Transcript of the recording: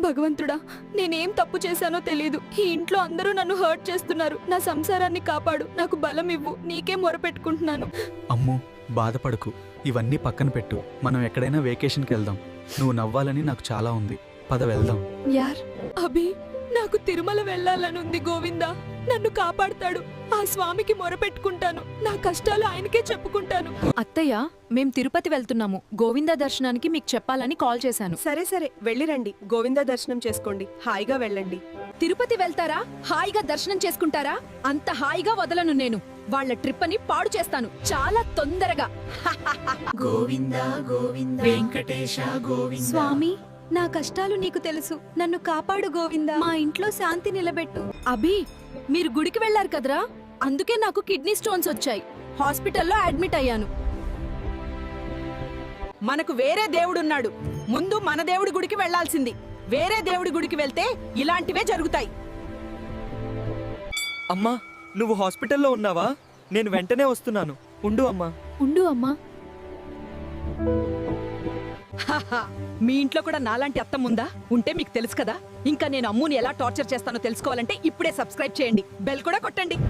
భగవంతుడా, నేనేం తప్పు చేశానో తెలీదు. ఈ ఇంట్లో అందరూ నన్ను హర్ట్ చేస్తున్నారు. నా సంసారాన్ని కాపాడు, నాకు బలం ఇవ్వు, నీకే మొరపెట్టుకుంటున్నాను. అమ్ము, బాధపడకు. ఇవన్నీ పక్కన పెట్టు. మనం ఎక్కడైనా వెకేషన్కి వెళ్దాం. నువ్వు నవ్వాలని నాకు చాలా ఉంది. పద వెళ్దాం. యార్ అభి, నాకు తిరుమల వెళ్ళాలనుంది. గోవిందా నన్ను కాపాడతాడు. ఆ స్వామికి మొరపెట్టుకుంటాను. నా కష్టాలు ఆయనకే చెప్పుకుంటాను. అత్తయ్య, మేం తిరుపతి వెళ్తున్నాము. గోవింద దర్శనానికి మీకు చెప్పాలని కాల్ చేశాను. సరే సరే వెళ్ళిరండి. గోవింద దర్శనం చేసుకోండి. హాయిగా వెళ్ళండి. తిరుపతి వెళ్తారా? హాయిగా దర్శనం చేసుకుంటారా? అంత హాయిగా వదలను నేను. వాళ్ళ ట్రిప్ అని పాడు చేస్తాను చాలా తొందరగా. గోవిందా గోవిందా వెంకటేశ గోవిందా. స్వామి, నా కష్టాలు నీకు తెలుసు. నన్ను కాపాడు గోవిందా. మా ఇంట్లో శాంతి నిలబెట్టు. అభి, మీరు గుడికి వెళ్లారు కదరా, అందుకే నాకు కిడ్నీ స్టోన్స్ వచ్చాయి. హాస్పిటల్లో అడ్మిట్ అయ్యాను. మనకు వేరే దేవుడున్నాడు. ముందు మన దేవుడి గుడికి వెళ్లాల్సింది. వేరే దేవుడి గుడికి వెళ్తే ఇలాంటివే జరుగుతాయి. అమ్మా, నువ్వు హాస్పిటల్లో ఉన్నావా? నేను వెంటనే వస్తున్నాను. ఉండు అమ్మా. ఉండు అమ్మా. మీ ఇంట్లో కూడా నాలాంటి అత్తం ఉందా? ఉంటే మీకు తెలుసు కదా. ఇంకా నేను అమ్ముని ఎలా టార్చర్ చేస్తానో తెలుసుకోవాలంటే ఇప్పుడే సబ్స్క్రైబ్ చేయండి, బెల్ కూడా కొట్టండి.